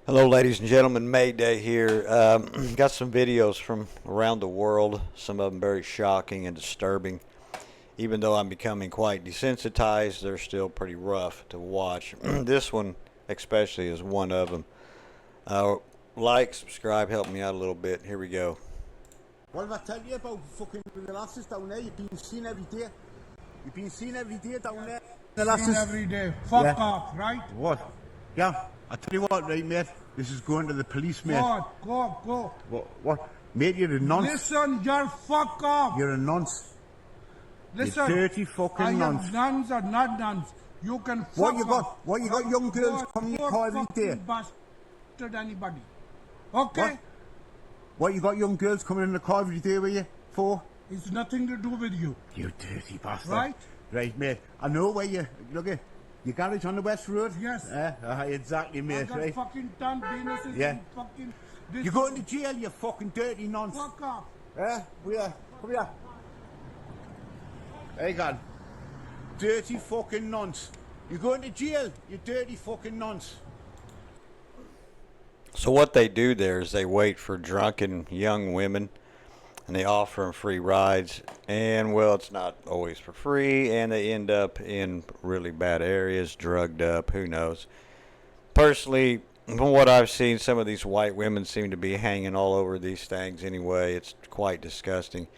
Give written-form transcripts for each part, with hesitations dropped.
Hello, ladies and gentlemen. Mayday here. Got some videos from around the world, some of them very shocking and disturbing. Even though I'm becoming quite desensitized, they're still pretty rough to watch. This one, especially, is one of them. Uh, like, subscribe, help me out a little bit. Here we go. What did I tell you about fucking the lasses down there? You've been seen every day. You've been seen every day down there. The lasses. Every day. Fuck Yeah. off, right? What? Yeah. I tell you what, right, mate. This is going to the police, mate. Go. What? Mate, you're a nonce. Listen, you're fuck off. You're a nonce. Listen. You dirty fucking I nonce. have nuns or not nuns. You can fuck What you got? off. What you got? Young girls coming in the car every day. Bastard anybody. Okay? What you got? Young girls coming in the car every day with you for? It's nothing to do with you. You dirty bastard. Right? Right, mate. I know where you look at. Your garage on the West Road? Yes. Exactly, I mate. got Right. fucking ton penises Yeah. and fucking... This You're going to jail, you fucking dirty nonce. Fuck off. Come here. Hey, God. Dirty fucking nonce. You're going to jail, you dirty fucking nonce. So, what they do there is they wait for drunken young women and they offer them free rides. And, well, it's not always for free, and they end up in really bad areas, drugged up, who knows. Personally, from what I've seen, some of these white women seem to be hanging all over these things anyway. It's quite disgusting.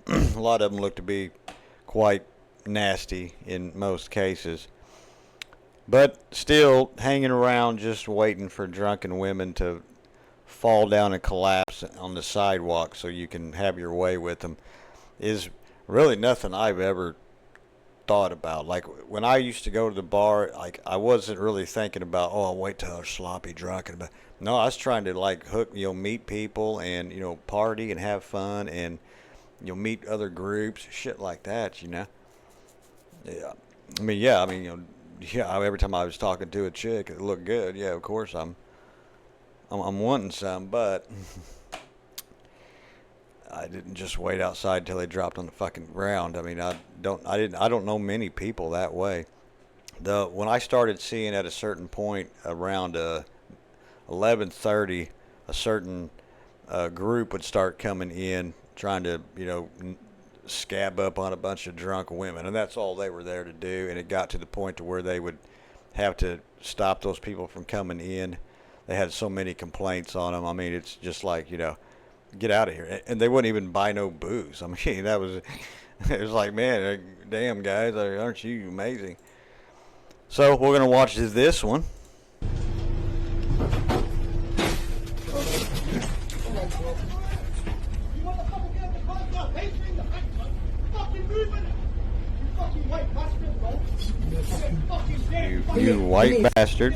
A lot of them look to be quite nasty in most cases. But still, hanging around just waiting for drunken women to fall down and collapse on the sidewalk so you can have your way with them is really nothing I've ever thought about. Like when I used to go to the bar, like I wasn't really thinking about, oh, I'll wait till I'm sloppy drunk. But no, I was trying to like meet people and party and have fun and meet other groups, shit like that. Yeah. Yeah. Every time I was talking to a chick, it looked good. Yeah, of course I'm wanting some, but I didn't just wait outside till they dropped on the fucking ground. I mean, I don't know many people that way. When I started seeing at a certain point around 11:30, a certain group would start coming in trying to scab up on a bunch of drunk women, and that's all they were there to do. And it got to the point to where they would have to stop those people from coming in. They had so many complaints on them. I mean, it's just like, get out of here. And they wouldn't even buy no booze. I mean, it was like, man, damn guys, aren't you amazing? So we're going to watch this one. You white bastard.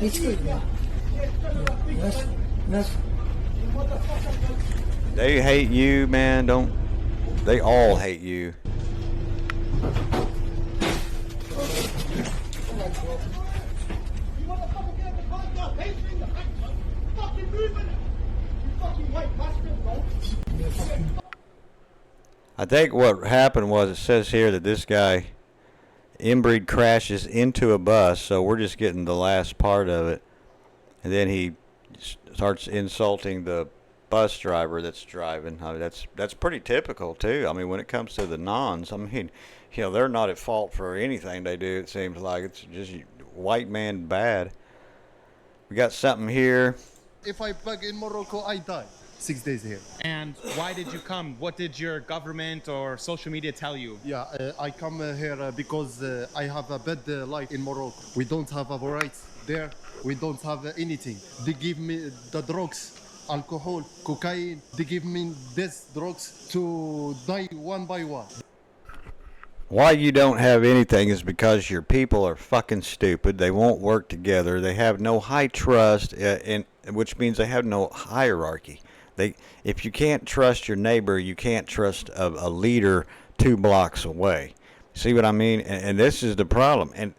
They hate you, man. They all hate you. I think what happened was, it says here that this guy inbreed crashes into a bus, so we're just getting the last part of it. And then he starts insulting the bus driver that's driving. I mean, that's pretty typical too. I mean, when it comes to the nuns, I mean, they're not at fault for anything they do. It seems like it's just white man bad. We got something here. If I bug in Morocco, I die. 6 days here. And why did you come? What did your government or social media tell you? Yeah, I come here because I have a bad life in Morocco. We don't have our rights there. We don't have anything. They give me the drugs, alcohol, cocaine. They give me these drugs to die one by one. Why you don't have anything is because your people are fucking stupid. They won't work together. They have no high trust, which means they have no hierarchy. If you can't trust your neighbor, you can't trust a leader 2 blocks away. See what I mean? And this is the problem. And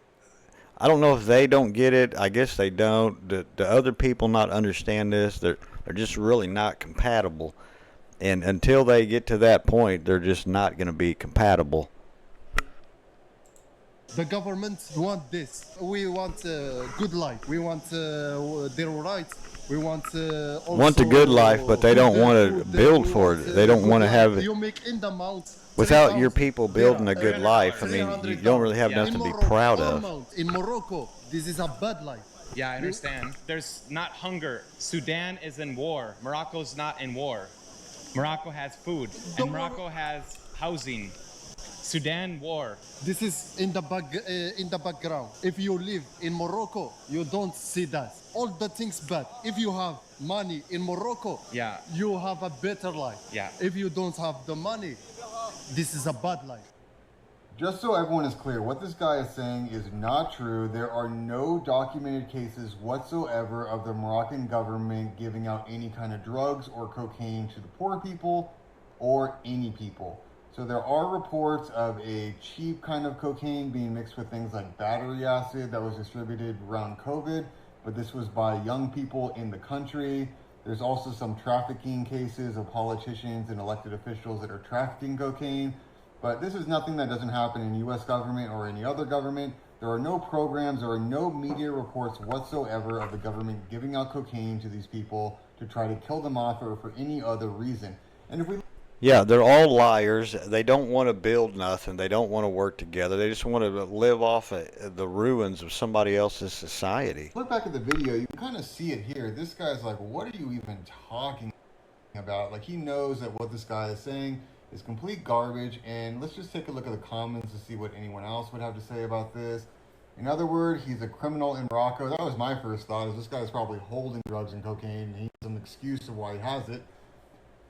I don't know if they don't get it. I guess they don't. The other people not understand this. They're just really not compatible. And until they get to that point, they're just not going to be compatible. The government want this. We want good life. We want their rights. We want also Want the good life, but they don't want to food. build We for want it. They don't good want to life. have it. You make in the mount Without your 3,000 people building a good dirham. life, I mean, you don't really have Yeah. nothing to be Morocco, proud all of. mount. In Morocco, this is a bad life. Yeah, I understand. There's not hunger. Sudan is in war. Morocco's not in war. Morocco has food, The and war- Morocco has housing. Sudan war. This is in the background. If you live in Morocco, you don't see that. All the things bad. If you have money in Morocco, Yeah. you have a better life. Yeah. If you don't have the money, this is a bad life. Just so everyone is clear, what this guy is saying is not true. There are no documented cases whatsoever of the Moroccan government giving out any kind of drugs or cocaine to the poor people or any people. So there are reports of a cheap kind of cocaine being mixed with things like battery acid that was distributed around COVID, but this was by young people in the country. There's also some trafficking cases of politicians and elected officials that are trafficking cocaine. But this is nothing that doesn't happen in U.S. government or any other government. There are no programs, there are no media reports whatsoever of the government giving out cocaine to these people to try to kill them off or for any other reason. And if we Yeah, they're all liars. They don't want to build nothing. They don't want to work together. They just want to live off of the ruins of somebody else's society. look back at the video, you can kind of see it here. This guy's like, what are you even talking about? Like, he knows that what this guy is saying is complete garbage. And let's just take a look at the comments to see what anyone else would have to say about this. In other words, he's a criminal in Morocco. That was my first thought, is this guy's probably holding drugs and cocaine, and he has some excuse of why he has it.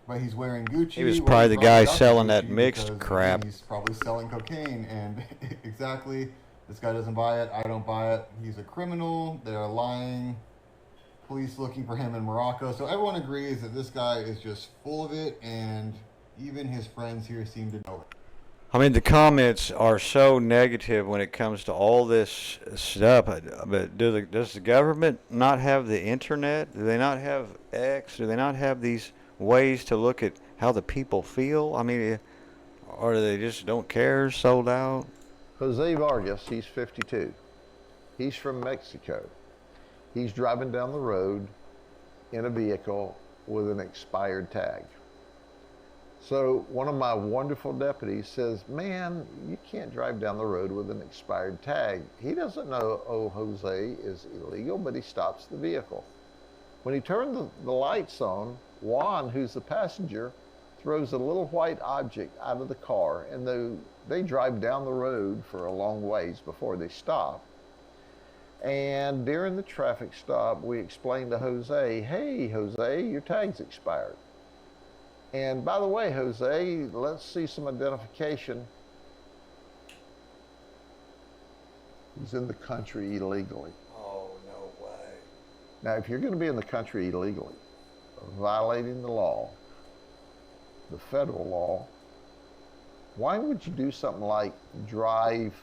But he's wearing Gucci. He was Well, probably he the guy got selling that Gucci mixed because crap. He's probably selling cocaine, and exactly, this guy doesn't buy it. I don't buy it. He's a criminal. They're lying. Police looking for him in Morocco. So everyone agrees that this guy is just full of it, and even his friends here seem to know it. I mean, the comments are so negative when it comes to all this stuff. But does the government not have the internet? Do they not have X? Do they not have these ways to look at how the people feel? I mean, or they just don't care, sold out? Jose Vargas, he's 52. He's from Mexico. He's driving down the road in a vehicle with an expired tag. So one of my wonderful deputies says, man, you can't drive down the road with an expired tag. He doesn't know, oh, Jose is illegal, but he stops the vehicle. When he turned the lights on, Juan, who's the passenger, throws a little white object out of the car, and they drive down the road for a long ways before they stop. And during the traffic stop, we explained to Jose, hey, Jose, your tag's expired. And by the way, Jose, let's see some identification. He's in the country illegally. Oh, no way. Now, if you're going to be in the country illegally, violating the law, the federal law, why would you do something like drive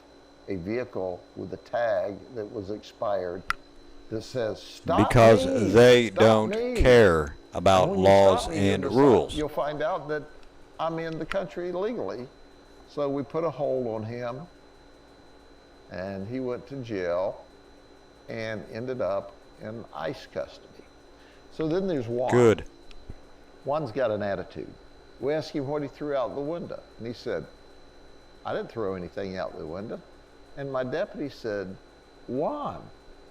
a vehicle with a tag that was expired that says, stop Because me, they stop don't me. care And about when you laws stop me, and you'll decide- rules. You'll find out that I'm in the country illegally. So we put a hold on him, and he went to jail and ended up in ICE custody. So then there's Juan. Good. Juan's got an attitude. We asked him what he threw out the window, and he said, I didn't throw anything out the window. And my deputy said, Juan,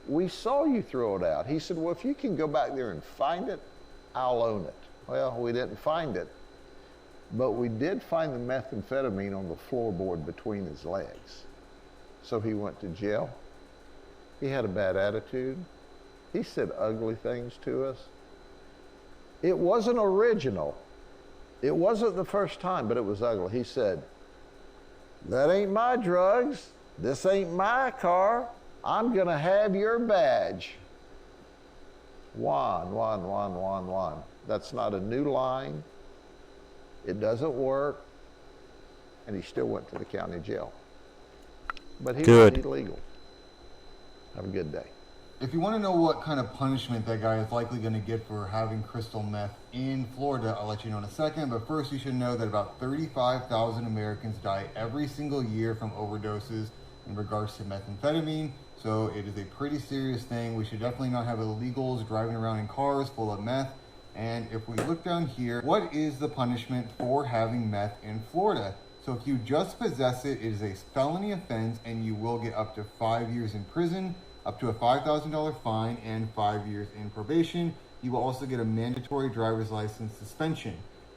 we saw you throw it out. He said, well, if you can go back there and find it, I'll own it. Well, we didn't find it, but we did find the methamphetamine on the floorboard between his legs. So he went to jail. He had a bad attitude. He said ugly things to us. It wasn't original. It wasn't the first time, but it was ugly. He said, that ain't my drugs. This ain't my car. I'm gonna have your badge. Juan. That's not a new line. It doesn't work. And he still went to the county jail. But he was illegal. Have a good day. If you want to know what kind of punishment that guy is likely going to get for having crystal meth in Florida, I'll let you know in a second. But first, you should know that about 35,000 Americans die every single year from overdoses, in regards to methamphetamine. So it is a pretty serious thing. We should definitely not have illegals driving around in cars full of meth. And if we look down here, what is the punishment for having meth in Florida? So if you just possess it, it is a felony offense and you will get up to 5 years in prison, up to a $5,000 fine, and 5 years in probation. You will also get a mandatory driver's license suspension.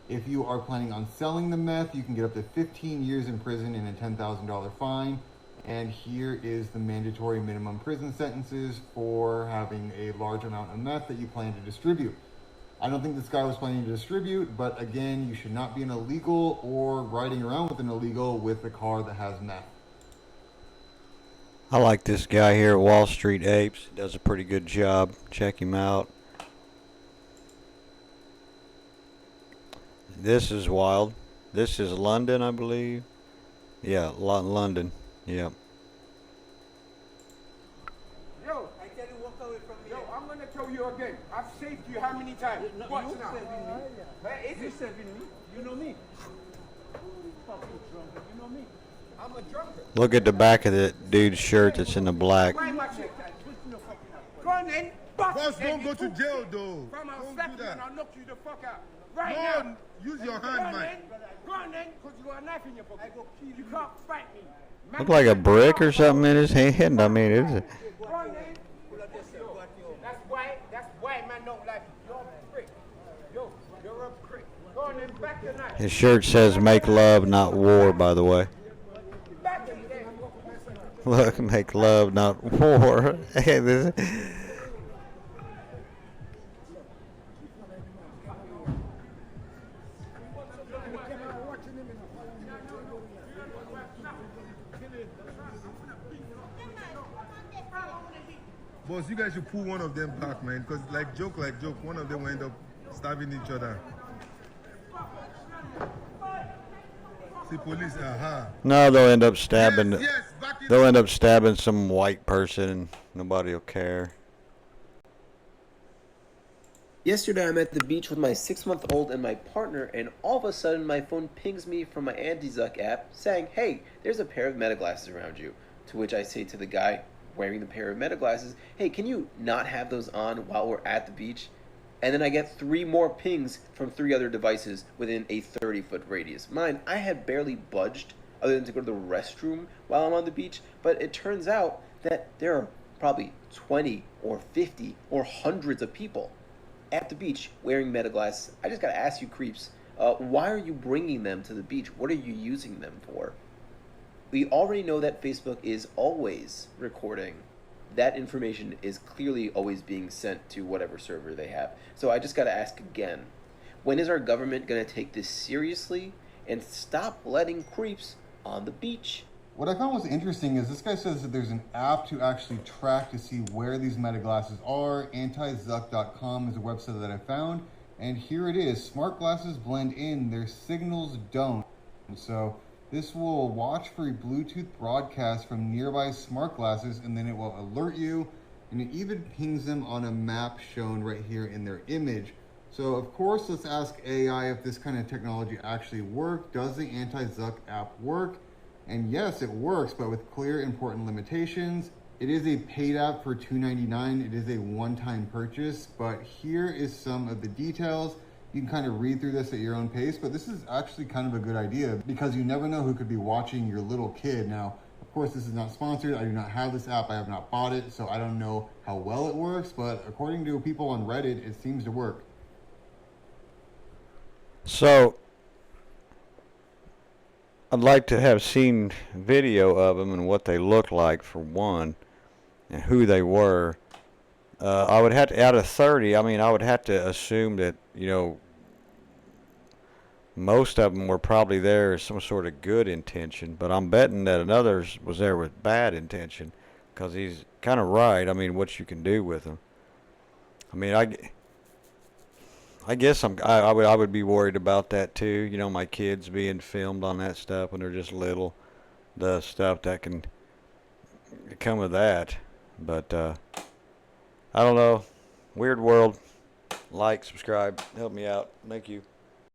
If you are planning on selling the meth, you can get up to 15 years in prison and a $10,000 fine. And here is the mandatory minimum prison sentences for having a large amount of meth that you plan to distribute. I don't think this guy was planning to distribute, but again, you should not be an illegal or riding around with an illegal with a car that has meth. I like this guy here at Wall Street Apes. He does a pretty good job. Check him out. This is wild. This is London, I believe. Yeah, London. Yep. Yo, I tell you, walk away from me. Yo, I'm gonna tell you again. I've saved you how many times? No, Watch you now. saving me. Where is You it? saving me. You know me. Fucking drunk. You know me. I'm a drunkard. Look at the back of the dude's shirt that's in the black. Why am I saying that? Go on then. Boss, don't go to jail though. Come on, Don't slap do you and that. I'll knock you the fuck out. Right No, now. use your Go hand, on man. then. Go on then, because you got a knife in your pocket. You can't fight me. Look like a brick or something in his hand. I mean, it's a, Go on then. That's why man don't like you. You're a prick. Yo, you're a prick. Go on then, back the knife. his shirt says "Make love, not war." By the way, Back it then. look, make love, not war. Hey, this. Boss, you guys should pull one of them back, man. Because like joke, one of them will end up stabbing each other. See, police, aha. No, they'll end up stabbing. Yes, yes, back it They'll up. end up stabbing some white person, and nobody will care. Yesterday I'm at the beach with my 6-month-old and my partner, and all of a sudden my phone pings me from my anti-Zuck app saying, "Hey, there's a pair of meta glasses around you." To which I say to the guy wearing the pair of meta glasses, "Hey, can you not have those on while we're at the beach?" And then I get 3 more pings from 3 other devices within a 30-foot radius. Mind, I had barely budged other than to go to the restroom while I'm on the beach, but it turns out that there are probably 20 or 50 or hundreds of people at the beach wearing meta glasses. I just gotta ask you creeps, why are you bringing them to the beach? What are you using them for? We already know that Facebook is always recording. That information is clearly always being sent to whatever server they have. So I just gotta ask again, when is our government gonna take this seriously and stop letting creeps on the beach? What I found was interesting is this guy says that there's an app to actually track to see where these meta glasses are. Antizuck.com is a website that I found, and here it is. Smart glasses blend in, their signals don't. So this will watch for a Bluetooth broadcast from nearby smart glasses, and then it will alert you, and it even pings them on a map shown right here in their image. So of course, let's ask AI if this kind of technology actually works. Does the Anti-Zuck app work? And yes, it works, but with clear important limitations. It is a paid app for $2.99. It is a one-time purchase, but here is some of the details. You can kind of read through this at your own pace, but this is actually kind of a good idea because you never know who could be watching your little kid. Now, of course, this is not sponsored. I do not have this app. I have not bought it, so I don't know how well it works, but according to people on Reddit, it seems to work. So, I'd like to have seen video of them and what they look like for one, and who they were. I would have to, out of 30, I mean, I would have to assume that, you know, most of them were probably there as some sort of good intention, but I'm betting that another was there with bad intention, because he's kind of right. I mean, what you can do with them. I mean, I guess I would be worried about that too. You know, my kids being filmed on that stuff when they're just little, the stuff that can come of that. But I don't know. Weird world. Like, subscribe, help me out. Thank you.